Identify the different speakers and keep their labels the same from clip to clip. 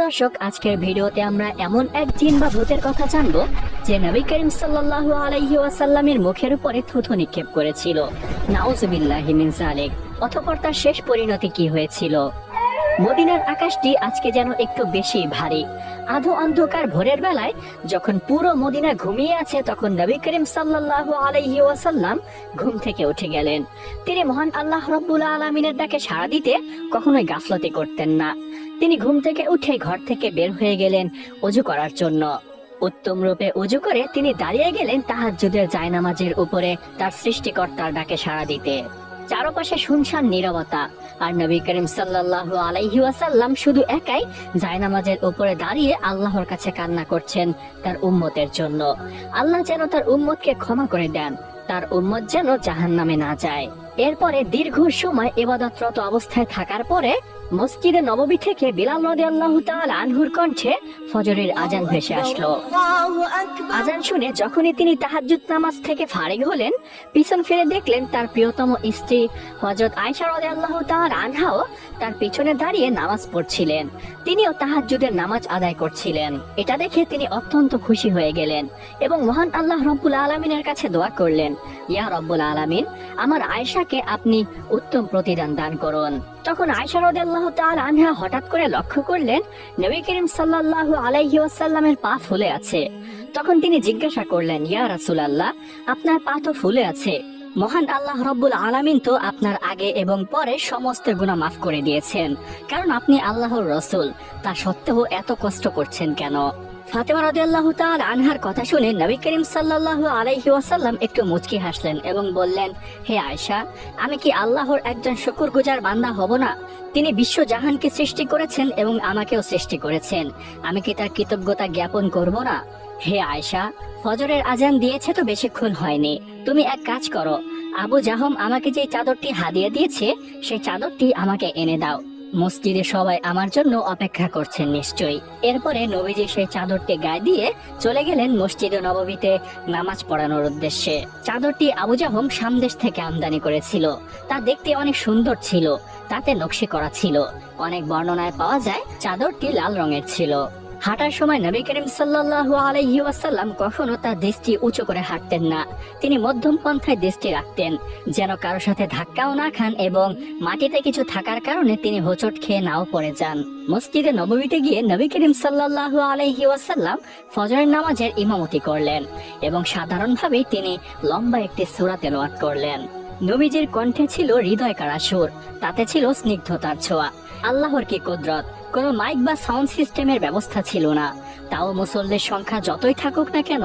Speaker 1: দর্শক, আজকের ভিডিওতে আমরা এমন এক জিন বা ভূতের কথা জানবো যে নবী করিম সাল্লাল্লাহু আলাইহি ওয়াসাল্লামের মুখের উপরে থুথু নিক্ষেপ করেছিল। নাউজুবিল্লাহি মিন যালিক। অতঃপর তার শেষ পরিণতি কি হয়েছিল? মদিনার আকাশটি আজকে যেন একটু বেশি ভারী। আধো অন্ধকার ভোরের বেলায় যখন পুরো মদিনা ঘুমিয়ে আছে, তখন নবী করিম সাল্লাল্লাহু আলাইহি ওয়াসাল্লাম ঘুম থেকে উঠে গেলেন। তিনি মহান আল্লাহ রাব্বুল আলামিনের ডাকে সাড়া দিতে কখনোই গাফলতি করতেন না। তিনি ঘুম থেকে উঠে ঘর থেকে বের হয়ে গেলেন ওযু করার জন্য। উত্তম রূপে ওযু করে তিনি দাঁড়িয়ে গেলেন তাহাজ্জুদের জায়নামাজের উপরে তার সৃষ্টিকর্তার ডাকে সাড়া দিতে। চারপাশে শুনশান নীরবতা, আর নবী করিম সাল্লাল্লাহু আলাইহি ওয়াসাল্লাম শুধু একাই জায়নামাজের উপরে দাঁড়িয়ে আল্লাহর কাছে কান্না করছেন তার উম্মতের জন্য। আল্লাহ যেন তার উম্মতকে ক্ষমা করে দেন, তার উম্মত যেন জাহান্নামে না যায়। এরপরে দীর্ঘ সময় ইবাদতরত অবস্থায় থাকার পরে মসজিদে নববী থেকে বিলাল রাদিয়াল্লাহু তাআলা আনহুর কণ্ঠে ফজরের আজান ভেসে আসলো। আজান শুনে যখনই তিনি তাহাজ্জুদ নামাজ থেকে ফারিগ হলেন, পিছন ফিরে দেখলেন তার প্রিয়তম স্ত্রী হযরত আয়েশা রাদিয়াল্লাহু তাআলা আনহাও তার পিছনে দাঁড়িয়ে নামাজ পড়ছিলেন। তিনিও তাহাজ্জুদের নামাজ আদায় করছিলেন। এটা দেখে তিনি অত্যন্ত খুশি হয়ে গেলেন এবং মহান আল্লাহ রাব্বুল আলামিনের কাছে দোয়া করলেন, ইয়া রাব্বুল আলামিন, আমার আয়েশাকে আপনি উত্তম প্রতিদান দান করুন। তখন আয়েশা রাদিয়াল্লাহু তাআলা আনহা হঠাৎ করে লক্ষ্য করলেন নবী করিম সাল্লাল্লাহু আলাইহি ওয়াসাল্লামের পা ফুলে আছে। তখন তিনি জিজ্ঞাসা করলেন, ইয়া রাসূলুল্লাহ, আপনার পা তো ফুলে আছে, মহান আল্লাহ রাব্বুল আলামিন তো আপনার আগে এবং পরে সমস্ত গুনাহ মাফ করে দিয়েছেন, কারণ আপনি আল্লাহর রাসূল, তা সত্ত্বেও এত কষ্ট করছেন কেন? ফাতেমা রাদিয়াল্লাহু তাআলা আনহার কথা শুনে নবী করিম সাল্লাল্লাহু আলাইহি ওয়াসাল্লাম একটু মুচকি হাসলেন এবং বললেন, হে আয়েশা, আমি কি আল্লাহর একজন শুকরগুজার বান্দা হব না? তিনি বিশ্ব জাহানকে সৃষ্টি করেছেন এবং আমাকেও সৃষ্টি করেছেন, আমি কি তার কৃতজ্ঞতা জ্ঞাপন করব না? হে আয়েশা, ফজরের আজান দিয়েছে তো বেশিক্ষণ হয়নি, তুমি এক কাজ করো, আবু জাহম আমাকে যে চাদরটি হাদিয়া দিয়েছে সেই চাদরটি আমাকে এনে দাও, মসজিদে সবাই আমার জন্য অপেক্ষা করছেন নিশ্চয়ই। এরপরে নবীজি সেই চাদরটি গায়ে দিয়ে চলে গেলেন মসজিদে নববীতে নামাজ পড়ানোর উদ্দেশ্যে। চাদরটি আবু জাহম সামদেশ থেকে আমদানি করেছিল। তা দেখতে অনেক সুন্দর ছিল, তাতে নকশি করা ছিল। অনেক বর্ণনায় পাওয়া যায় চাদরটি লাল রঙের ছিল। হাঁটার সময় নবী করিম সাল্লাল্লাহু আলাইহি ওয়াসাল্লাম কখনো তার দৃষ্টি উঁচু করে হাঁটতেন না। তিনি মধ্যম পন্থায় দৃষ্টি রাখতেন, যেন কারোর সাথে ধাক্কাও না খান এবং মাটিতে কিছু থাকার কারণে তিনি হোঁচট খেয়ে নাও পড়ে যান। মসজিদে নববীতে গিয়ে নবী করিম সাল্লাল্লাহু আলাইহি ওয়াসাল্লাম ফজরের নামাজের ইমামতি করলেন এবং সাধারণভাবেই তিনি লম্বা একটি সূরা তেলাওয়াত করলেন। নবীজির কণ্ঠে ছিল হৃদয় কাড়া সুর, তাতে ছিল স্নিগ্ধতার ছোঁয়া। আল্লাহর কি কুদরত! কোনো মাইক বা সাউন্ড সিস্টেমের ব্যবস্থা ছিল না। তাও মুসল্লির সংখ্যা যতই থাকুক না কেন,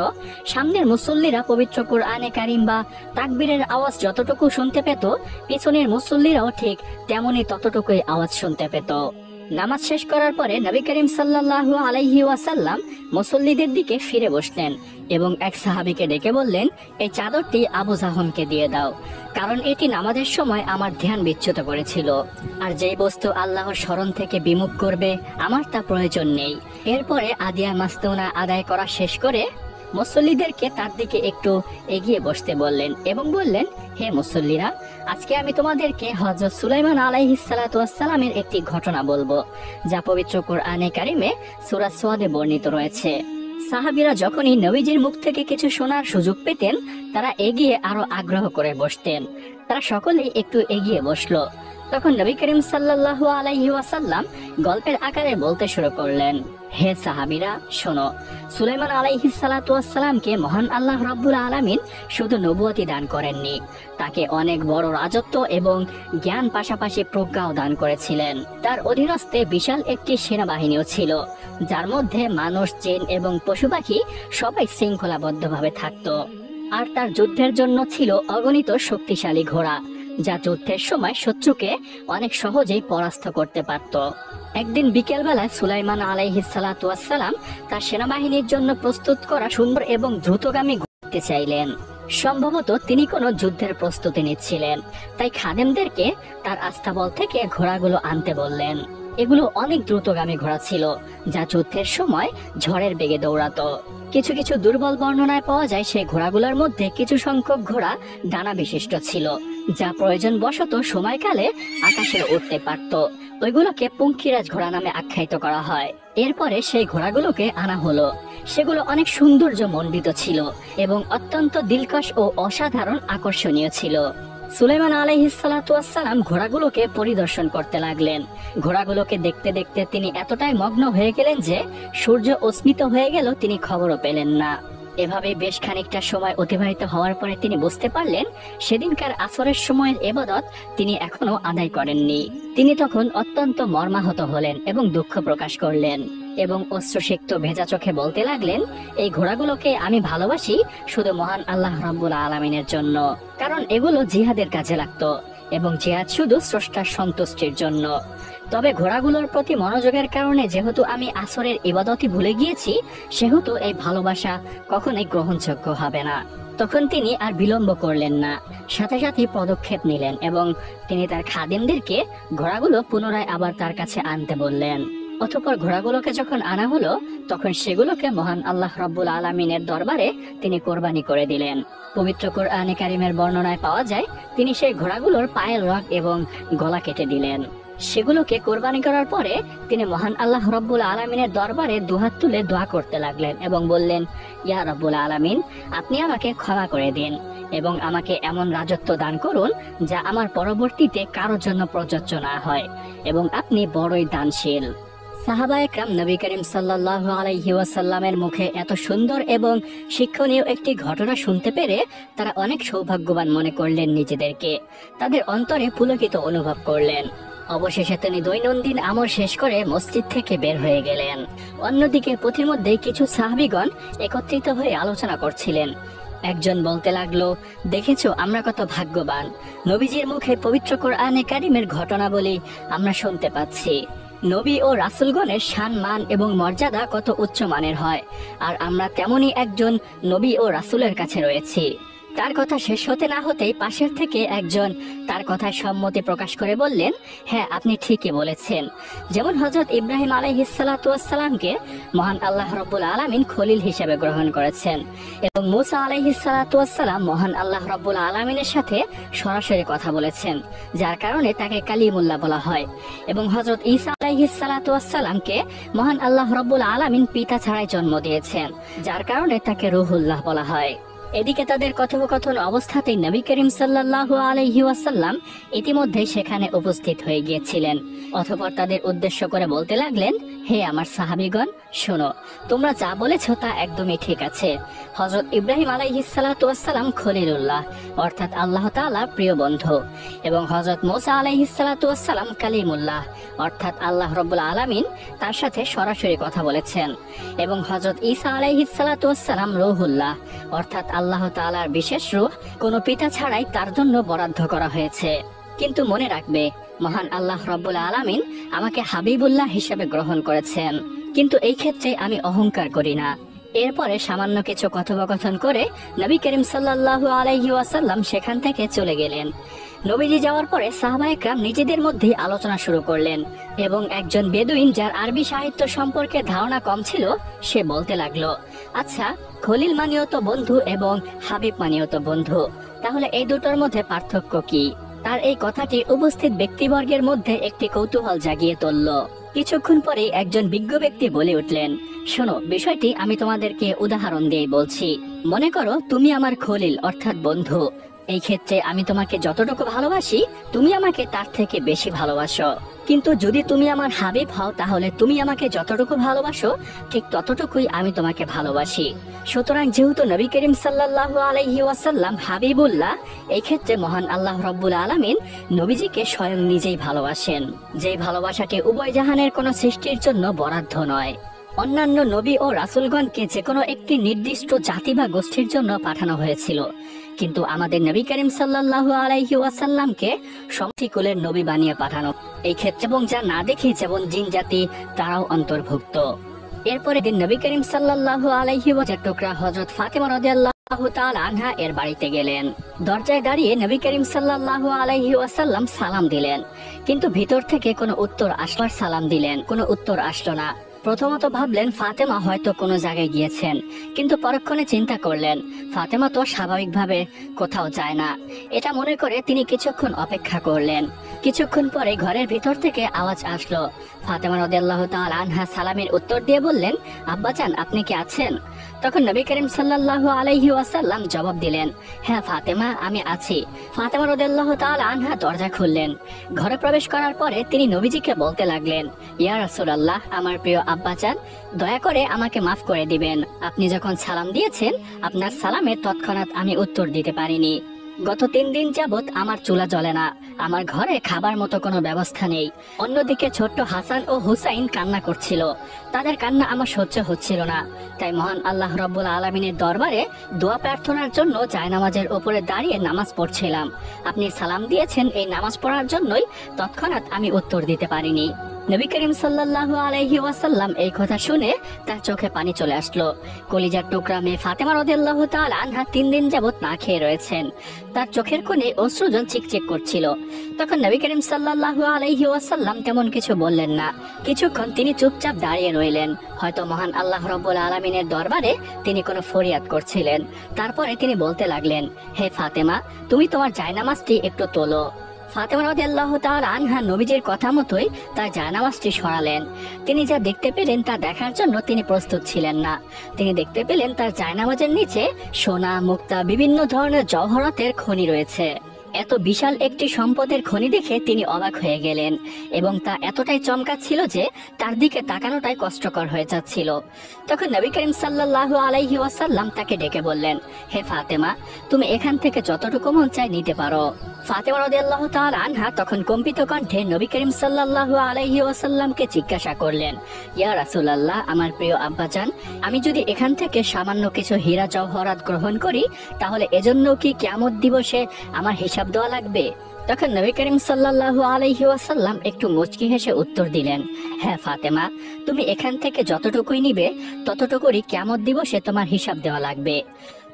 Speaker 1: সামনের মুসল্লিরা পবিত্র কুরআনে কারীম বা তাকবীরের আওয়াজ যতটুকু শুনতে পেত, পিছনের মুসল্লিরাও ঠিক তেমনি ততটুকুই আওয়াজ শুনতে পেত। নামাজ শেষ করার পরে নবী করিম সাল্লাল্লাহু আলাইহি ওয়াসাল্লাম মুসল্লিদের দিকে ফিরে বসলেন এবং এক সাহাবীকে ডেকে বললেন, এই চাদরটি আবু জাহমকে দিয়ে দাও, কারণ এটি নামাজের সময় আমার ধ্যান বিচ্যুত করেছিল, আর যেই বস্তু আল্লাহর স্মরণ থেকে বিমুখ করবে আমার তা প্রয়োজন নেই। এরপরে আদিয়া মাসনুনা আদায় করা শেষ করে মুসল্লিদেরকে তার দিকে একটু এগিয়ে বসতে বললেন এবং বললেন, হে মুসল্লিরা, আজকে আমি তোমাদেরকে হযরত সুলাইমান আলাইহিস সালাতু ওয়াস সালামের একটি ঘটনা বলবো, যা পবিত্র কুরআনে কারীমে সূরা সাদে বর্ণিত রয়েছে। সাহাবীরা যখনই নবীজির মুখ থেকে কিছু শোনার সুযোগ পেতেন, তারা এগিয়ে আরো আগ্রহ করে বসতেন। তারা সকলেই একটু এগিয়ে বসলো। তখন নবী করিম সাল্লাল্লাহু আলাইহি ওয়াসাল্লাম গল্পের আকারে বলতে শুরু করলেন, হে সাহাবীরা, শোনো, সুলাইমান আলাইহিস সালাতু ওয়াস সালামকে মহান আল্লাহ রাব্বুল আলামিন শুধু নবুয়তি দান করেননি, তাকে অনেক বড় রাজত্ব এবং জ্ঞান পাশাপাশি প্রজ্ঞাও দান করেছিলেন। তার অধীনস্থে বিশাল একটি সেনাবাহিনীও ছিল, যার মধ্যে মানুষ, জিন এবং পশু পাখি সবাই শৃঙ্খলাবদ্ধভাবে থাকত। আর তার যুদ্ধের জন্য ছিল অগণিত শক্তিশালী ঘোড়া, যা যুদ্ধের সময় শত্রুকে অনেক সহজেই পরাস্ত করতে পারত। একদিন বিকেলবেলায় সুলাইমান আলাইহিস সালাতু ওয়াস সালাম তার সেনাবাহিনীর জন্য প্রস্তুত করা সুন্দর এবং দ্রুতগামী ঘোড়া চাইলেন। সম্ভবত তিনি কোনো যুদ্ধের প্রস্তুতি নিচ্ছিলেন, তাই খাদেমদেরকে তার আস্তাবল থেকে ঘোড়াগুলো আনতে বললেন। এগুলো অনেক দ্রুতগামী ঘোড়া ছিল, যা যুদ্ধের সময় ঝড়ের বেগে দৌড়াতো। কিছু কিছু দুর্বল বর্ণনায় পাওয়া যায় সেই ঘোড়াগুলোর মধ্যে কিছু সংখ্যক ঘোড়া ডানা বিশিষ্ট ছিল, যা প্রয়োজন বশত সময়কালে আকাশে উঠতে পারত। ওইগুলোকে পঙ্খিরাজ ঘোড়া নামে আখ্যায়িত করা হয়। এরপরে সেই ঘোড়াগুলোকে আনা হলো। সেগুলো অনেক সৌন্দর্য মণ্ডিত ছিল এবং অত্যন্ত দিলকশ ও অসাধারণ আকর্ষণীয় ছিল। সুলাইমান আলাইহিসসালাতু ওয়াসসালাম ঘোড়াগুলোকে পরিদর্শন করতে লাগলেন। ঘোড়াগুলোকে দেখতে দেখতে তিনি এতটাই মগ্ন হয়ে গেলেন যে সূর্য অস্মিত হয়ে গেল তিনি খবরও পেলেন না। এভাবে বেশ খানিকটা সময় অতিবাহিত হওয়ার পরে তিনি বুঝতে পারলেন সেদিনকার আসরের সময়ের ইবাদত তিনি এখনো আদায় করেননি। তিনি তখন অত্যন্ত মর্মাহত হলেন এবং দুঃখ প্রকাশ করলেন এবং অশ্রুসিক্ত ভেজা চোখে বলতে লাগলেন, এই ঘোড়াগুলোকে আমি ভালোবাসি শুধু মহান আল্লাহ রাব্বুল আলামিনের জন্য, কারণ এগুলো জিহাদের কাজে লাগতো এবং জিহাদ শুধু স্রষ্টার সন্তুষ্টির জন্য। তবে ঘোড়াগুলোর প্রতি মনোযোগের কারণে যেহেতু আমি আসরের ইবাদতই ভুলে গিয়েছি, সেহেতু এই ভালোবাসা কখনোই গ্রহণযোগ্য হবে না। তখন তিনি আর বিলম্ব করলেন না, সাথে সাথে পদক্ষেপ নিলেন এবং তিনি তার খাদেমদেরকে ঘোড়াগুলো পুনরায় আবার তার কাছে আনতে বললেন। অতঃপর ঘোড়াগুলোকে যখন আনা হলো তখন সেগুলোকে মহান আল্লাহ রাব্বুল আলামিনের দরবারে তিনি কোরবানি করে দিলেন। পবিত্র কোরআনে কারিমের বর্ণনায় পাওয়া যায় তিনি সেই ঘোড়াগুলোর পায়ের রগ এবং গলা কেটে দিলেন। সেগুলোকে কোরবানি করার পরে তিনি মহান আল্লাহ রাব্বুল আলামিনের দরবারে দুহাত তুলে দোয়া করতে লাগলেন এবং বললেন, ইয়া রাব্বুল আলামিন, আপনি আমাকে ক্ষমা করে দিন এবং আমাকে এমন রাজত্ব দান করুন যা আমার পরবর্তীতে কারোর জন্য প্রযোজ্য না হয়, এবং আপনি বড়ই দানশীল। সাহাবায়ে কেরাম নবী করিম সাল্লাল্লাহু আলাইহি ওয়াসাল্লামের মুখে এত সুন্দর এবং শিক্ষণীয় একটি ঘটনা শুনতে পেরে তারা অনেক সৌভাগ্যবান মনে করলেন নিজেদেরকে, তাদের অন্তরে পুলকিত অনুভব করলেন। অবশেষে তিনি দৈনন্দিন আমল শেষ করে মসজিদ থেকে বের হয়ে গেলেন। অন্যদিকে পথিমধ্যে কিছু সাহাবীগণ একত্রিত হয়ে আলোচনা করছিলেন। একজন বলতে লাগলো, দেখেছো আমরা কত ভাগ্যবান, নবীজির মুখে পবিত্র কোরআনে কারিমের ঘটনাবলী আমরা শুনতে পাচ্ছি। নবী ও রাসূলগণের শান মান এবং মর্যাদা কত উচ্চ মানের হয়, আর আমরা তেমনি একজন নবী ও রাসূলের কাছে রয়েছি। তার কথা শেষ হতে না হতেই পাশের থেকে একজন তার কথায় সম্মতি প্রকাশ করে বললেন, হ্যাঁ আপনি ঠিকই বলেছেন। যেমন হযরত ইব্রাহিম আলাইহিসসালাতু ওয়াসসালামকে মহান আল্লাহ রাব্বুল আলামিন খলিল হিসেবে গ্রহণ করেছেন এবং মূসা আলাইহিসসালাতু ওয়াসসালাম মহান আল্লাহ রাব্বুল আলামিনের সাথে সরাসরি কথা বলেছেন, যার কারণে তাকে কালিমুল্লাহ বলা হয়। এবং হযরত ঈসা আলাইহিসসালাতু ওয়াসসালামকে মহান আল্লাহ রাব্বুল আলামিন পিতা ছাড়াই জন্ম দিয়েছেন, যার কারণে তাকে রূহুল্লাহ বলা হয়। এদিকে তাদের কথোপকথন অবস্থাতেই নবী করিম সাল্লাল্লাহু আলাইহি ওয়াসাল্লাম ইতিমধ্যেই সেখানে উপস্থিত হয়ে গিয়েছিলেন। অতঃপর তাদের উদ্দেশ্য করে বলতে লাগলেন, হে আমার সাহাবীগণ, শোনো, তোমরা যা বলেছো তা একদমই ঠিক আছে। হযরত ইব্রাহিম আলাইহিসসালাতু ওয়াসসালাম খলিলুল্লাহ অর্থাৎ আল্লাহ তাআলার প্রিয় বন্ধু, এবং হযরত মূসা আলাইহিসসালাতু ওয়াসসালাম কালিমুল্লাহ অর্থাৎ আল্লাহ রাব্বুল আলামিন তার সাথে সরাসরি কথা বলেছেন, এবং হযরত ঈসা আলাইহিসসালাতু ওয়াসসালাম রূহুল্লাহ অর্থাৎ আল্লাহ তাআলার বিশেষ রূহ, কোনো পিতা ছাড়াই তার জন্য বরাদ্দ করা হয়েছে। কিন্তু মনে রাখবে, মহান আল্লাহ রাব্বুল আলামিন আমাকে হাবিবুল্লাহ হিসেবে গ্রহণ করেছেন, কিন্তু এই ক্ষেত্রে আমি অহংকার করি না। এরপরে সামান্য কিছু কথোপকথন করে নবী করিম সাল্লাল্লাহু আলাইহি ওয়াসাল্লাম সেখান থেকে চলে গেলেন। নবীজি যাওয়ার পরে সাহাবায়ে কেরাম নিজেদের মধ্যে আলোচনা শুরু করলেন এবং একজন বেদুইন যার আরবি সাহিত্য সম্পর্কে ধারণা কম ছিল সে বলতে লাগলো, আচ্ছা, খলিল মানেও তো বন্ধু এবং হাবিব মানেও তো বন্ধু, তাহলে এই দুটোর মধ্যে পার্থক্য কি? তার এই কথাটি উপস্থিত ব্যক্তিবর্গের মধ্যে একটি কৌতূহল জাগিয়ে তুলল। কিছুক্ষণ পরে একজন বিজ্ঞ ব্যক্তি বলে উঠলেন, শোনো, বিষয়টি আমি তোমাদেরকে উদাহরণ দিয়ে বলছি। মনে করো তুমি আমার খলিল অর্থাৎ বন্ধু, এই ক্ষেত্রে আমি তোমাকে যতটুকু ভালোবাসি তুমি আমাকে তার থেকে বেশি ভালোবাসো। কিন্তু যদি তুমি আমার হাবিব হও তাহলে তুমি আমাকে যতটুকু ভালোবাসো ঠিক ততটুকুই আমি তোমাকে ভালোবাসি। সুতরাং যেহেতু নবী করিম সাল্লাল্লাহু আলাইহি ওয়াসাল্লাম হাবিবুল্লাহ, এই ক্ষেত্রে মহান আল্লাহ রাব্বুল আলামিন নবীজিকে স্বয়ং নিজেই ভালোবাসেন, যেই ভালোবাসাটি উভয় জাহানের কোনো সৃষ্টির জন্য বরাদ্দ নয়। অন্যান্য নবী ও রাসূলগণকে যে কোনো একটি নির্দিষ্ট জাতি বা গোষ্ঠীর জন্য পাঠানো হয়েছিল, কিন্তু আমাদের নবী করিম সাল্লাল্লাহু আলাইহি ওয়াসাল্লামকে সমস্ত কুলের নবী বানিয়ে পাঠানো, এই ক্ষেত্রে এবং যা না দেখি যেমন জিন জাতি তারাও অন্তর্ভুক্ত। এরপরে দিন নবী করিম সাল্লাল্লাহু আলাইহি ওয়াসাল্লামের টুকরা হযরত ফাতেমা রাদিয়াল্লাহু তাআলা আনহা এর বাড়িতে গেলেন। দরজায় দাঁড়িয়ে নবী করিম সাল্লাল্লাহু আলাইহি ওয়াসাল্লাম সালাম দিলেন, কিন্তু ভিতর থেকে কোনো উত্তর আসলো। সালাম দিলেন, কোনো উত্তর আসলো না। প্রথমত ভাবলেন ফাতেমা হয়তো কোনো জায়গায় গিয়েছেন, কিন্তু পরক্ষণে চিন্তা করলেন ফাতেমা তো স্বাভাবিকভাবে কোথাও যায় না। এটা মনে করে তিনি কিছুক্ষণ অপেক্ষা করলেন। কিছুক্ষণ পরে ঘরের ভিতর থেকে আওয়াজ আসলো। ফাতেমা রাদিয়াল্লাহু তাআলা আনহা সালামের উত্তর দিয়ে বললেন, আব্বাজান আপনি কি আছেন? তখন নবী করিম সাল্লাল্লাহু আলাইহি ওয়াসাল্লাম জবাব দিলেন, হ্যাঁ ফাতেমা আমি আছি। ফাতেমা রাদিয়াল্লাহু তাআলা আনহা দরজা খুললেন। ঘরে প্রবেশ করার পরে তিনি নবীজিকে বলতে লাগলেন, ইয়া রাসূলুল্লাহ, আমার প্রিয় আব্বাজান, দয়া করে আমাকে মাফ করে দিবেন। আপনি যখন সালাম দিয়েছেন আপনার সালামের তৎক্ষণাৎ আমি উত্তর দিতে পারিনি। গত 3 দিন যাবত আমার চুলা জ্বলে না, আমার ঘরে খাবার মতো কোনো ব্যবস্থা নেই। অন্যদিকে ছোট্ট হাসান ও হুসাইন কান্না করছিল, তাদের কান্না আমার সহ্য হচ্ছিল না। তাই মহান আল্লাহ রাব্বুল আলামিনের দরবারে দোয়া প্রার্থনার জন্য জায়নামাজের উপরে দাঁড়িয়ে নামাজ পড়ছিলাম। আপনি সালাম দিয়েছেন এই নামাজ পড়ার জন্যই তৎক্ষণাৎ আমি উত্তর দিতে পারিনি। নবী করিম সাল্লাল্লাহু আলাইহি ওয়াসাল্লাম এই কথা শুনে তার চোখে পানি চলে আসলো। কলিজার টুকরা মেয়ে ফাতেমা রাদিয়াল্লাহু তাআলা আনহা 3 দিন যাবত না খেয়ে রয়েছেন, তার চোখের কোণে অশ্রুজন চিকচিক করছিল। তখন নবী করিম সাল্লাল্লাহু আলাইহি ওয়াসাল্লাম তেমন কিছু বললেন না। কিছুক্ষণ তিনি চুপচাপ দাঁড়িয়ে রইলেন, হয়তো মহান আল্লাহ রাব্বুল আলামিনের দরবারে তিনি কোনো ফরিয়াদ করছিলেন। তারপরে তিনি বলতে লাগলেন, হে ফাতেমা, তুমি তোমার জায়নামাজটি একটু তোলো। ফাতেমা রাদিয়াল্লাহু তাআলা আনহা নবীজির কথা মতোই তার জায়নামাজটি সরালেন। তিনি যা দেখতে পেলেন তা দেখার জন্য তিনি প্রস্তুত ছিলেন না। তিনি দেখতে পেলেন তার জায়নামাজের নিচে সোনা, মুক্তা, বিভিন্ন ধরনের জওহরাতের খনি রয়েছে। এত বিশাল একটি সম্পদের খনি দেখে তিনি অবাক হয়ে গেলেন এবং তা এতটাই চমকাচ্ছিল যে তার দিকে তাকানোটাই কষ্টকর হয়ে যাচ্ছিল। তখন নবী করিম সাল্লাল্লাহু আলাইহি ওয়াসাল্লাম তাকে ডেকে বললেন, হে ফাতেমা, তুমি এখান থেকে যতটুকু মন চায় নিতে পারো। ফাতেমা রাদিয়াল্লাহু তাআলা আনহা তখন কম্পিত কণ্ঠে নবী করিম সাল্লাল্লাহু আলাইহি ওয়াসাল্লামকে জিজ্ঞাসা করলেন, ইয়া রাসূলুল্লাহ, আমার প্রিয় আব্বাজান, আমি যদি এখান থেকে সামান্য কিছু হীরা জওহরাত গ্রহণ করি তাহলে এজন্য কি কিয়ামত দিবসে আমার হিসাব দেওয়া লাগবে? তখন নবী করিম সাল্লাল্লাহু আলাইহি ওয়াসাল্লাম একটু মুচকি হেসে উত্তর দিলেন, হ্যাঁ ফাতেমা, তুমি এখান থেকে যতটুকুই নিবে ততটুকুই কিয়ামত দিবসে তোমার হিসাব দেওয়া লাগবে।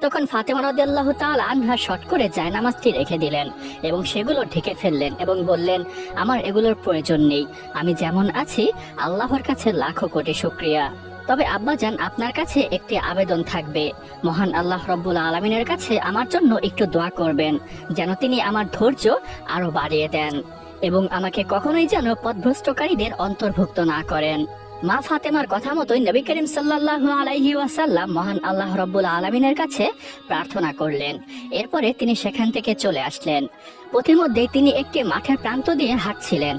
Speaker 1: তখন ফাতেমা রাদিয়াল্লাহু তাআলা আনহা শট করে জায়নামাজটি রেখে দিলেন এবং সেগুলো ঢেকে ফেললেন এবং বললেন, আমার এগুলোর প্রয়োজন নেই, আমি যেমন আছি আল্লাহর কাছে লাখো কোটি শুকরিয়া। তবে আব্বাজান, আপনার কাছে একটি আবেদন থাকবে। মহান আল্লাহ রাব্বুল আলামিনের কাছে আমার জন্য একটু দোয়া করবেন যেন তিনি আমার ধৈর্য আরো বাড়িয়ে দেন এবং আমাকে কখনোই যেন পথভ্রষ্টকারীদের অন্তর্ভুক্ত না করেন। মা ফাতেমার কথা মতোই নবী করিম সাল্লাল্লাহু আলাইহি ওয়াসাল্লাম মহান আল্লাহ রাব্বুল আলামিনের কাছে প্রার্থনা করলেন। এরপরে তিনি সেখান থেকে চলে আসলেন। পথিমধ্যেই তিনি একটি মাঠের প্রান্ত দিয়ে হাঁটছিলেন।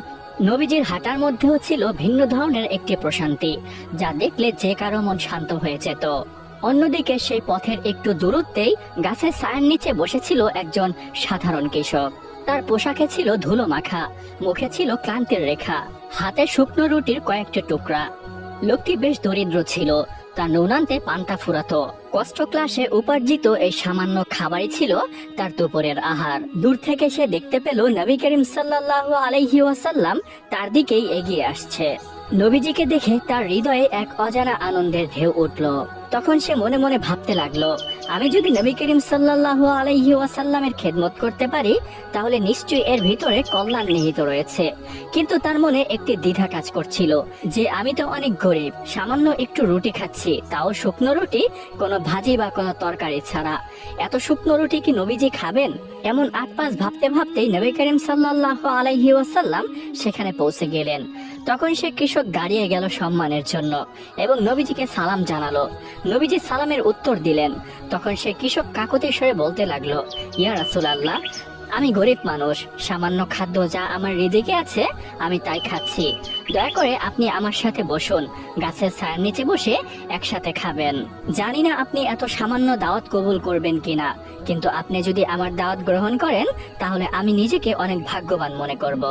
Speaker 1: নবীজির হাঁটার মধ্যেও ছিল ভিন্ন ধরনের একটি প্রশান্তি, যা দেখলে যে কারো মন শান্ত হয়ে যেত। অন্যদিকে সেই পথের একটু দূরত্বেই গাছের ছায়ার নিচে বসেছিল একজন সাধারণ কৃষক। তার পোশাকে ছিল ধুলো মাখা, মুখে ছিল ক্লান্তির রেখা, হাতে শুকনো রুটির কয়েকটি টুকরা। লোকটি বেশ দরিদ্র ছিল, তার নুনান্তে পান্তা ফুরাতো। কষ্ট ক্লাসে উপার্জিত এই সামান্য খাবারই ছিল তার দুপুরের আহার। দূর থেকে সে দেখতে পেল নবী করিম সাল্লাল্লাহু আলাইহি ওয়াসাল্লাম তার দিকেই এগিয়ে আসছে। নবীজিকে দেখে তার হৃদয়ে এক অজানা আনন্দের ঢেউ উঠল। তখন সে মনে মনে ভাবতে লাগলো, আমি যদি নবী করিম সাল্লাল্লাহু আলাইহি ওয়াসাল্লামের খেদমত করতে পারি তাহলে নিশ্চয়ই এর ভিতরে কল্যাণ নিহিত রয়েছে। কিন্তু তার মনে একটি দ্বিধা কাজ করছিল যে আমি তো অনেক গরিব, সামান্য একটু রুটি খাচ্ছি, তাও শুকনো রুটি, কোনো ভাজি বা কোনো তরকারি ছাড়া। এত শুকনো রুটি কি নবীজি খাবেন? এমন আটপাশ ভাবতে ভাবতেই নবী করিম সাল্লাল্লাহু আলাইহি ওয়াসাল্লাম সেখানে পৌঁছে গেলেন। তখন সে কৃষক দাঁড়িয়ে গেল সম্মানের জন্য এবং নবীজিকে সালাম জানালো। নবীজি সালামের উত্তর দিলেন। তখন সে কৃষক কাকুতি স্বরে বলতে লাগলো, ইয়া রাসূলুল্লাহ, আমি গরিব মানুষ, সামান্য খাদ্য যা আমার রিজিকে আছে আমি তাই খাচ্ছি। দয়া করে আপনি আমার সাথে বসুন, গাছের ছায়ার নিচে বসে একসাথে খাবেন। জানি না আপনি এত সামান্য দাওয়াত কবুল করবেন কিনা, কিন্তু আপনি যদি আমার দাওয়াত গ্রহণ করেন তাহলে আমি নিজেকে অনেক ভাগ্যবান মনে করব।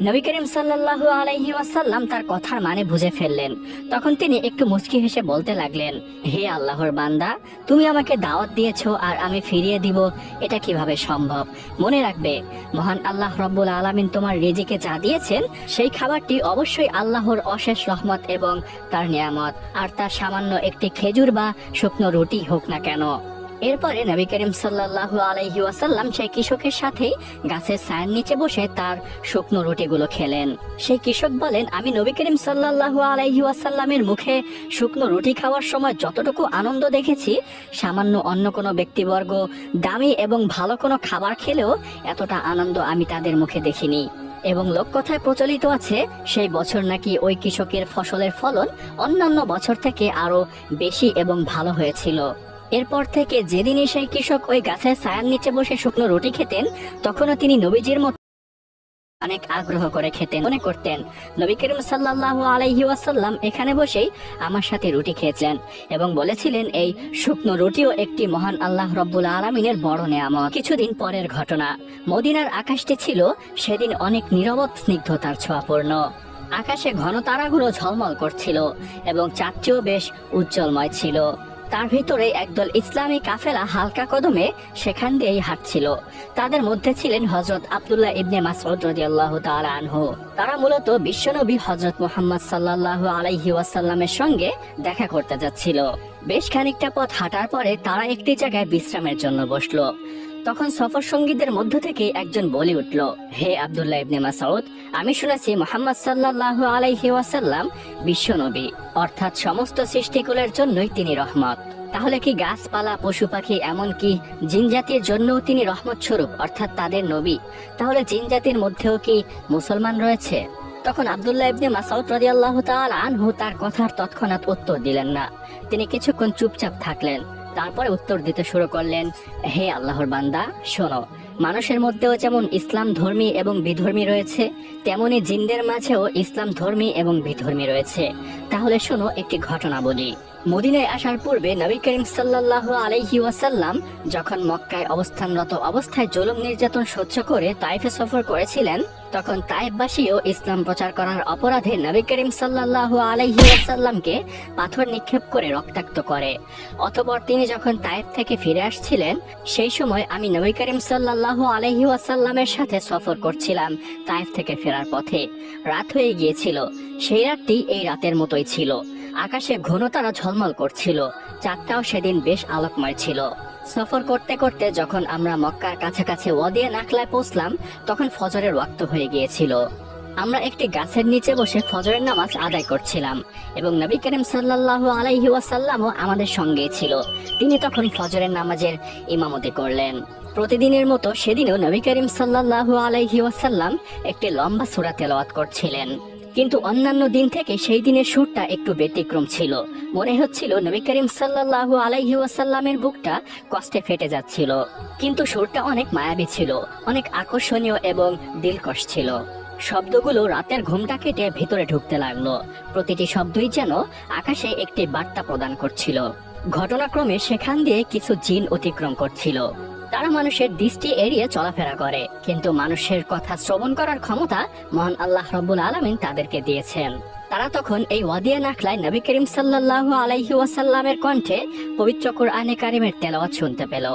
Speaker 1: নবী করিম সাল্লাল্লাহু আলাইহি ওয়াসাল্লাম তার কথার মানে বুঝে ফেললেন। তখন তিনি একটু মুচকি হেসে বলতে লাগলেন, হে আল্লাহর বান্দা, তুমি আমাকে দাওয়াত দিয়েছো আর আমি ফিরিয়ে দিব, এটা কিভাবে সম্ভব? মনে রাখবে, মহান আল্লাহ রাব্বুল আলামিন তোমার রিজিকে যা দিয়েছেন সেই খাবারটি অবশ্যই আল্লাহর অশেষ রহমত এবং তার নিয়ামত, আর তার সামান্য একটি খেজুর বা শুকনো রুটি হোক না কেন। এরপরে নবী করিম সাল্লাল্লাহু আলাইহি ওয়াসাল্লাম সেই কৃষকের সাথে গাছের ছায়ার নিচে বসে তার শুকনো রুটিগুলো খেলেন। সেই কৃষক বলেন, আমি নবী করিম সাল্লাল্লাহু আলাইহি ওয়াসাল্লামের মুখে শুকনো রুটি খাওয়ার সময় যতটুকু আনন্দ দেখেছি, সামান্য অন্য কোনো ব্যক্তিবর্গ দামি এবং ভালো কোনো খাবার খেলেও এতটা আনন্দ আমি তাদের মুখে দেখিনি। এবং লোককথায় প্রচলিত আছে সেই বছর নাকি ওই কৃষকের ফসলের ফলন অন্যান্য বছর থেকে আরো বেশি এবং ভালো হয়েছিল। এরপর থেকে যেদিনই সেই কৃষক ওই গাছের ছায়ার নিচে বসে শুকনো রুটি খেতেন, তখনও তিনি নবীজির মতো অনেক আগ্রহ করে খেতেন। মনে করতেন নবী করিম সাল্লাল্লাহু আলাইহি ওয়াসাল্লাম এখানে বসেই আমার সাথে রুটি খেয়েছেন এবং বলেছিলেন এই শুকনো রুটিও একটি মহান আল্লাহ রব্বুল আলামিনের বড় নেয়ামত। কিছুদিন পরের ঘটনা, মদিনার আকাশটি ছিল সেদিন অনেক নীরবত স্নিগ্ধতার ছোঁয়াপূর্ণ। আকাশে ঘন তারাগুলো ঝলমল করছিল এবং চাঁদটিও বেশ উজ্জ্বলময় ছিল। তার ভিতরে একদল ইসলামী কাফেলা হালকা কদমে সেখান দিয়েই হাঁটছিল। তাদের মধ্যে ছিলেন হযরত আব্দুল্লাহ ইবনে মাসউদ রাদিয়াল্লাহু তাআলা আনহু। তারা মূলত বিশ্বনবী হযরত মুহাম্মদ সাল্লাল্লাহু আলাইহি ওয়াসাল্লামের সঙ্গে দেখা করতে যাচ্ছিল। বেশ খানিকটা পথ হাঁটার পরে তারা একটি জায়গায় বিশ্রামের জন্য বসলো। তখন সফর সঙ্গীদের মধ্য থেকে একজন বলে উঠল, হে আব্দুল্লাহ ইবনে মাসউদ, আমি শুনেছি মুহাম্মদ সাল্লাল্লাহু আলাইহি ওয়াসাল্লাম বিশ্বনবী, অর্থাৎ সমস্ত সৃষ্টিকুলের জন্যই তিনি রহমত। তাহলে কি গাছপালা, পশু পাখি, এমনকি জিন জাতির জন্যও তিনি রহমত স্বরূপ, অর্থাৎ তাদের নবী? তাহলে জিন জাতির মধ্যেও কি মুসলমান রয়েছে? তখন আব্দুল্লাহ ইবনে মাসউদ রাদিয়াল্লাহু তাআলা আনহু তার কথার তৎক্ষণাৎ উত্তর দিলেন না। তিনি কিছুক্ষণ চুপচাপ থাকলেন, তারপরে উত্তর দিতে শুরু করলেন, হে আল্লাহর বান্দা, শোনো, মানুষের মধ্যেও যেমন ইসলাম ধর্মী এবং বিধর্মী রয়েছে, তেমনি জিনদের মাঝেও ইসলাম ধর্মী এবং বিধর্মী রয়েছে। তাহলে শোনো, একটি ঘটনা বলি। মদিনায় আসার পূর্বে নবী করিম সাল্লাল্লাহু আলাইহি ওয়াসাল্লাম যখন মক্কায় অবস্থানরত অবস্থায় জুলুম নির্যাতন সহ্য করে তাইফে সফর করেছিলেন, তখন তাইফবাসীও ইসলাম প্রচার করার অপরাধে নবী করিম সাল্লাল্লাহু আলাইহি ওয়াসাল্লামকে পাথর নিক্ষেপ করে রক্তাক্ত করে। অতঃপর তিনি যখন তাইফ থেকে ফিরে আসছিলেন, সেই সময় আমি নবী করিম সাল্লাল্লাহু আলাইহি ওয়াসাল্লামের সাথে সফর করছিলাম। তাইফ থেকে ফেরার পথে রাত হয়ে গিয়েছিল। সেই রাতটি এই রাতের মতোই ছিল। আকাশে ঘন তারা ঝলমল করছিল, চাঁদটাও সেদিন বেশ আলোকময় ছিল। সফর করতে করতে যখন আমরা মক্কার কাছাকাছি ওয়াদিয়ে নাখলায় পৌঁছলাম, তখন ফজরের ওয়াক্ত হয়ে গিয়েছিল। আমরা একটি গাছের নিচে বসে ফজরের নামাজ আদায় করছিলাম এবং নবী করিম সাল্লাল্লাহু আলাইহি ওয়াসাল্লামও আমাদের সঙ্গেই ছিল। তিনি তখন ফজরের নামাজের ইমামতি করলেন। প্রতিদিনের মতো সেদিনও নবী করিম সাল্লাল্লাহু আলাইহি ওয়াসাল্লাম একটি লম্বা সূরা তেলাওয়াত করছিলেন। কিন্তু অন্যান্য দিন থেকে সেই দিনের সুরটা একটু ব্যতিক্রম ছিল। মনে হচ্ছিল নবী করিম সাল্লাল্লাহু আলাইহি ওয়াসাল্লামের বুকটা কষ্টে ফেটে যাচ্ছিল। কিন্তু সুরটা অনেক মায়াবী ছিল, অনেক আকর্ষণীয় এবং দিলকশ ছিল। শব্দগুলো রাতের ঘুমটা কেটে ভিতরে ঢুকতে লাগলো। প্রতিটি শব্দই যেন আকাশে একটি বার্তা প্রদান করছিল। ঘটনাক্রমে সেখান দিয়ে কিছু জিন অতিক্রম করছিল। তারা মানুষের দৃষ্টি এড়িয়ে চলাফেরা করে, কিন্তু মানুষের কথা শ্রবণ করার ক্ষমতা মহান আল্লাহ রব্বুল আলামিন তাদেরকে দিয়েছেন। তারা তখন এই ওয়াদিয়া নাখলায় নবী করিম সাল্লাল্লাহু আলাইহি ওয়াসাল্লামের কণ্ঠে পবিত্র কুরআনে কারিমের তেলাওয়াত শুনতে পেল।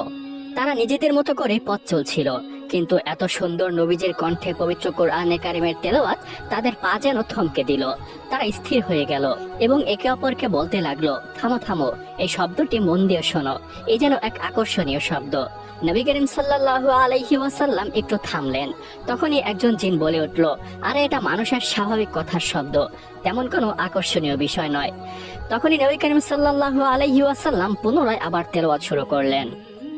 Speaker 1: তারা নিজেদের মতো করে পথ চলছিল, কিন্তু এত সুন্দর নবীজির কণ্ঠে পবিত্র কুরআনে কারিমের তেলাওয়াত তাদের পা যেন থমকে দিল। তারা স্থির হয়ে গেল এবং একে অপরকে বলতে লাগলো, থামো থামো, এই শব্দটি মন দিয়ে শোনো, এই যেন এক আকর্ষণীয় শব্দ। নবী করিম সাল্লাল্লাহু আলাইহি ওয়াসাল্লাম একটু থামলেন। তখনই একজন জিন বলে উঠল, আরে এটা মানুষের স্বাভাবিক কথার শব্দ, তেমন কোনো আকর্ষণীয় বিষয় নয়। তখনই নবী করিম সাল্লাল্লাহু আলাইহি ওয়াসাল্লাম পুনরায় আবার তেলাওয়াত শুরু করলেন।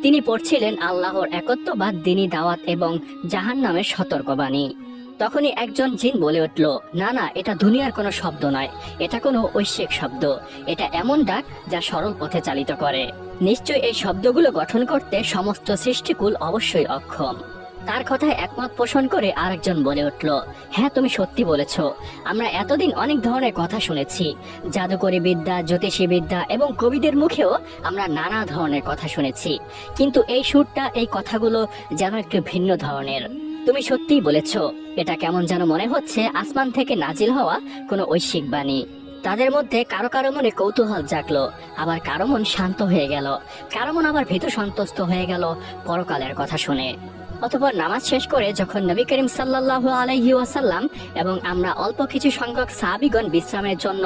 Speaker 1: তিনি পড়ছিলেন আল্লাহর একত্ববাদ, দ্বীনি দাওয়াত এবং জাহান্নামের সতর্কবাণী। তখনই একজন জিন বলে উঠল, না না, এটা দুনিয়ার কোনো শব্দ নয়, এটা কোনো ঐশ্বিক শব্দ। এটা এমন ডাক যা সরল পথে চালিত করে। নিশ্চয় এই শব্দগুলো গঠন করতে সমস্ত সৃষ্টিকুল অবশ্যই অক্ষম। তার কথায় একমত পোষণ করে আরেকজন বলে উঠল, হ্যাঁ, তুমি সত্যি বলেছ। আমরা এতদিন অনেক ধরনের কথা শুনেছি, জাদুকরী বিদ্যা, জ্যোতিষী বিদ্যা এবং কবিদের মুখেও আমরা নানা ধরনের কথা শুনেছি, কিন্তু এই সুরটা, এই কথাগুলো যেন একটু ভিন্ন ধরনের। তুমি সত্যিই বলেছ, এটা কেমন যেন মনে হচ্ছে আসমান থেকে নাজিল হওয়া কোনো ঐশ্বিক বাণী। তাদের মধ্যে কারো কারো মনে কৌতূহল জাগলো, আবার কারো মন শান্ত হয়ে গেল, কারো মন আবার ভীত সন্তুষ্ট হয়ে গেল পরকালের কথা শুনে। অতঃপর নামাজ শেষ করে যখন নবী করিম সাল্লাল্লাহু আলাইহি ওয়াসাল্লাম এবং আমরা অল্প কিছু সংখ্যক সাহাবীগণ বিশ্রামের জন্য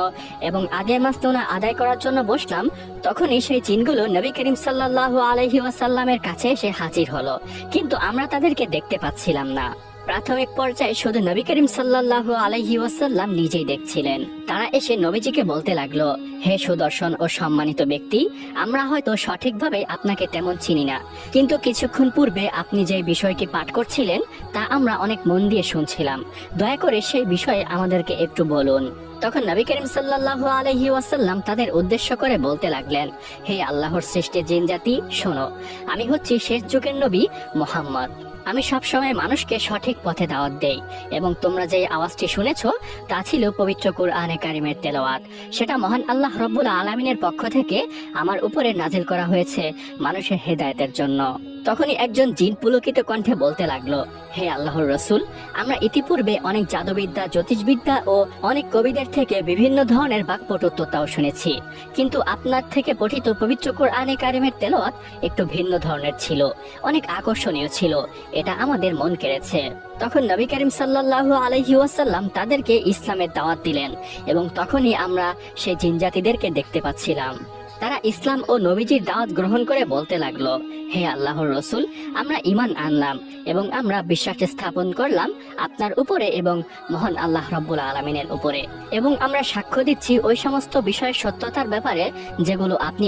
Speaker 1: এবং আগের মাসনূনা আদায় করার জন্য বসলাম, তখনই সেই জিনগুলো নবী করিম সাল্লাল্লাহু আলাইহি ওয়াসাল্লামের কাছে এসে হাজির হলো, কিন্তু আমরা তাদেরকে দেখতে পাচ্ছিলাম না। প্রাথমিক পর্যায়ে শুধু নবী করিম সাল্লাল্লাহু আলাইহি ওয়াসাল্লাম নিজেই দেখছিলেন। তারা এসে নবীজিকে বলতে লাগলো, হে সুদর্শন ও সম্মানিত ব্যক্তি, আমরা হয়তো সঠিকভাবে আপনাকে তেমন চিনি না, কিন্তু কিছুক্ষণ পূর্বে আপনি যে বিষয়টি পাঠ করছিলেন তা আমরা অনেক মন দিয়ে শুনছিলাম। দয়া করে সেই বিষয়ে আমাদেরকে একটু বলুন। তখন নবী করিম সাল্লাল্লাহু আলাইহি ওয়াসাল্লাম তাদের উদ্দেশ্য করে বলতে লাগলেন, হে আল্লাহর সৃষ্টি জিন জাতি, শোনো, আমি হচ্ছি শেষ যুগের নবী মুহাম্মদ। আমি সবসময় মানুষকে সঠিক পথে দাওয়াত দেই, এবং তোমরা যে আওয়াজটি শুনেছো তা ছিল পবিত্র কুরআনে কারিমের তেলাওয়াত। সেটা মহান আল্লাহ রব্বুল আলামিনের পক্ষ থেকে আমার উপরে নাজিল করা হয়েছে মানুষের হেদায়েতের জন্য। তখনই একজন জিন পুলকিত কণ্ঠে বলতে লাগলো, হে আল্লাহর রসুল, আমরা ইতিপূর্বে অনেক জাদুবিদ্যা, জ্যোতিষবিদ্যা ও অনেক কবিদের থেকে বিভিন্ন ধরনের বাকপটুত্বতাও শুনেছি, কিন্তু আপনার থেকে পঠিত পবিত্র কুরআনে কারিমের তেলাওয়াত একটু ভিন্ন ধরনের ছিল, অনেক আকর্ষণীয় ছিল, এটা আমাদের মন কেড়েছে। তখন নবী করিম সাল্লাল্লাহু আলাইহি ওয়াসাল্লাম তাদেরকে ইসলামের দাওয়াত দিলেন, এবং তখনই আমরা সেই জিনজাতিদেরকে দেখতে পাচ্ছিলাম। তারা ইসলাম ও নবীজির দাওয়াত গ্রহণ করে বলতে লাগলো, হে আল্লাহর রসুল, আমরা ঈমান আনলাম এবং আমরা বিশ্বাস স্থাপন করলাম আপনার উপরে এবং মহান আল্লাহ রব্বুল আলামিনের উপরে, এবং আমরা সাক্ষ্য দিচ্ছি ওই সমস্ত বিষয়ের সত্যতার ব্যাপারে যেগুলো আপনি,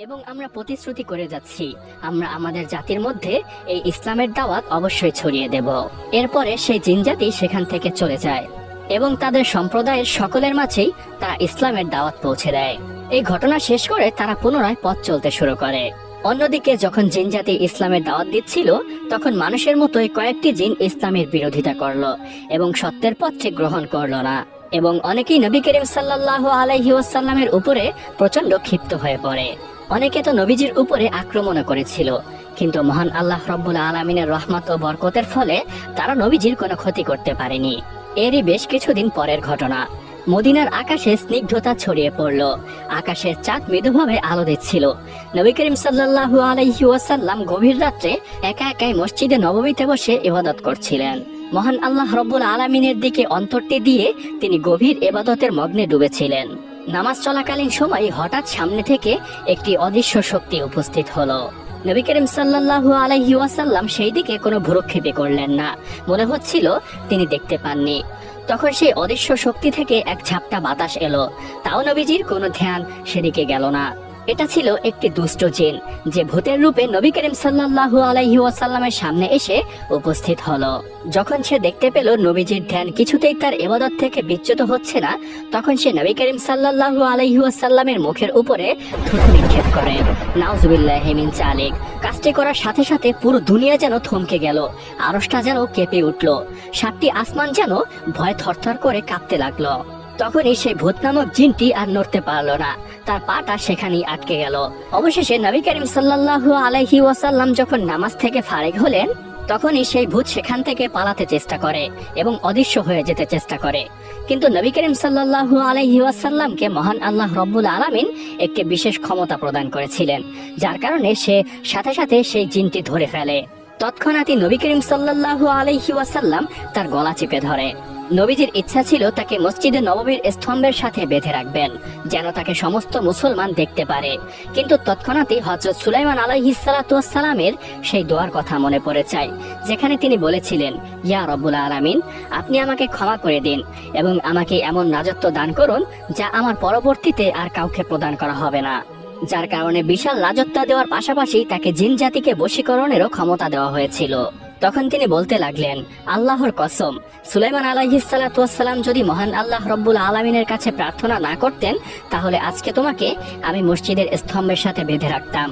Speaker 1: এবং আমরা প্রতিশ্রুতি করে যাচ্ছি আমরা আমাদের জাতির মধ্যে এই ইসলামের দাওয়াত অবশ্যই ছড়িয়ে দেব। এরপরে সেই জিনজাতি সেখান থেকে চলে যায় এবং তাদের সম্প্রদায়ের সকলের মাঝেই তারা ইসলামের দাওয়াত পৌঁছে দেয়। এই ঘটনা শেষ করে তারা পুনরায় পথ চলতে শুরু করে। অন্যদিকে যখন জিনজাতি ইসলামের দাওয়াত দিচ্ছিল, তখন মানুষের মতোই কয়েকটি জিন ইসলামের বিরোধিতা করলো এবং সত্যের পথে গ্রহণ করলো না, এবং অনেকেই নবী করিম সাল্লাল্লাহু আলাইহি ওয়াসাল্লামের উপরে প্রচন্ড ক্ষিপ্ত হয়ে পড়ে। অনেকে তো নবীজির উপরে আক্রমণ করেছিল, কিন্তু মহান আল্লাহ রব্বুল আলামিনের রহমত ও বরকতের ফলে তারা নবীজির কোনো ক্ষতি করতে পারেনি। এরই বেশ কিছুদিন পরের ঘটনা। মদিনার আকাশে স্নিগ্ধতা ছড়িয়ে পড়ল, আকাশের চাঁদ মৃদুভাবে আলো দিচ্ছিল। নবী করিম সাল্লাল্লাহু আলাইহি ওয়াসাল্লাম গভীর রাত্রে একা একাই মসজিদে নববীতে বসে ইবাদত করছিলেন। মহান আল্লাহ রব্বুল আলামিনের দিকে অন্তরটি দিয়ে তিনি গভীর ইবাদতের মগ্নে ডুবেছিলেন। নামাজ চলাকালীন সময় হঠাৎ সামনে থেকে একটি অদৃশ্য শক্তি উপস্থিত হলো। নবী করিম সাল্লাল্লাহু আলাইহি ওয়াসাল্লাম সেই দিকে কোনো ভ্রুক্ষেপই করলেন না, মনে হচ্ছিল তিনি দেখতে পাননি। তখন সেই অদৃশ্য শক্তি থেকে এক ঝাপটা বাতাস এলো, তাও নবীজির কোনো ধ্যান সেদিকে গেল না। এটা ছিল একটি দুষ্ট জিন, যে ভূতের রূপে নবী করিম সাল্লাল্লাহু আলাইহি ওয়াসাল্লামের সামনে এসে উপস্থিত হলো। যখন সে দেখতে পেল নবীজির ধ্যান কিছুতেই তার ইবাদত থেকে বিচ্যুত হচ্ছে না, তখন সে নবী করিম সাল্লাল্লাহু আলাইহি ওয়াসাল্লামের মুখের উপরে থুথু নিক্ষেপ করে। নাউজুবিল্লাহি মিন যালিক। কাজটি করার সাথে সাথে পুরো দুনিয়া যেন থমকে গেল, আরশটা যেন কেঁপে উঠল, সাতটি আসমান যেন ভয় থরথর করে কাঁপতে লাগলো। তখনই সেই ভূত নামক জিনটি আর নড়তে পারলো না, তার পাটা সেখানেই আটকে গেল। অবশেষে নবী করিম সাল্লাল্লাহু আলাইহি ওয়াসাল্লাম যখন নামাজ থেকে ফারেগ হলেন, তখনই সেই ভূত সেখান থেকে পালাতে চেষ্টা করে এবং অদৃশ্য হয়ে যেতে চেষ্টা করে। কিন্তু নবী করিম সাল্লাল্লাহু আলাইহি ওয়াসাল্লামকে মহান আল্লাহ রব্বুল আলামিন একটি বিশেষ ক্ষমতা প্রদান করেছিলেন, যার কারণে সে সাথে সাথে সেই জিনটি ধরে ফেলে। তৎক্ষণাৎই নবী করিম সাল্লাল্লাহু আলাইহি ওয়াসাল্লাম তার গলা চেপে ধরে। নবীজির ইচ্ছা ছিল তাকে মসজিদে নববীর স্তম্ভের সাথে বেঁধে রাখবেন, যেন তাকে সমস্ত মুসলমান দেখতে পারে। কিন্তু তৎক্ষণাৎই হযরত সুলাইমান আলাইহিস সালাতু ওয়াস সালামের সেই দোয়ার কথা মনে পড়ে যায়, যেখানে তিনি বলেছিলেন, ইয়া রব্বুল আলামিন, আপনি আমাকে ক্ষমা করে দিন এবং আমাকে এমন রাজত্ব দান করুন যা আমার পরবর্তীতে আর কাউকে প্রদান করা হবে না। যার কারণে বিশাল রাজত্ব দেওয়ার পাশাপাশি তাকে জিন জাতিকে বশীকরণেরও ক্ষমতা দেওয়া হয়েছিল। তখন তিনি বলতে লাগলেন, আল্লাহর কসম, সুলাইমান আলাইহিস সালাতু ওয়াস সালাম যদি মহান আল্লাহ রব্বুল আলামিনের কাছে প্রার্থনা না করতেন, তাহলে আজকে তোমাকে আমি মসজিদের স্তম্ভের সাথে বেঁধে রাখতাম,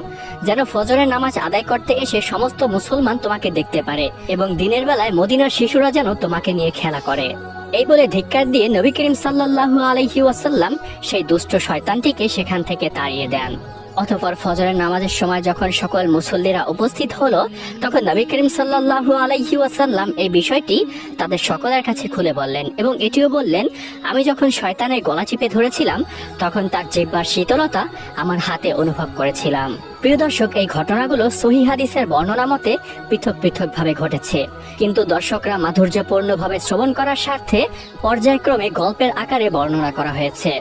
Speaker 1: যেন ফজরের নামাজ আদায় করতে এসে সমস্ত মুসলমান তোমাকে দেখতে পারে এবং দিনের বেলায় মদিনার শিশুরা যেন তোমাকে নিয়ে খেলা করে। এই বলে ধিক্কার দিয়ে নবী করিম সাল্লাল্লাহু আলাইহি ওয়াসাল্লাম সেই দুষ্ট শয়তানটিকে সেখান থেকে তাড়িয়ে দেন। অতঃপর ফজরের নামাজের সময় যখন সকল মুসল্লিরা উপস্থিত হলো, তখন নবী করিম সাল্লাল্লাহু আলাইহি ওয়াসাল্লাম এই বিষয়টি তাদের সকলের কাছে খুলে বললেন এবং এটিও বললেন, আমি যখন শয়তানের গলা চিপে ধরেছিলাম, তখন তার জিহ্বার শীতলতা আমার হাতে অনুভব করেছিলাম। প্রিয় দর্শক, এই ঘটনাগুলো সহিহ হাদিসের বর্ণনা মতে পৃথক পৃথক ভাবে ঘটেছে, কিন্তু দর্শকরা মাধুর্যপূর্ণভাবে শ্রবণ করার স্বার্থে পর্যায়ক্রমে গল্পের আকারে বর্ণনা করা হয়েছে।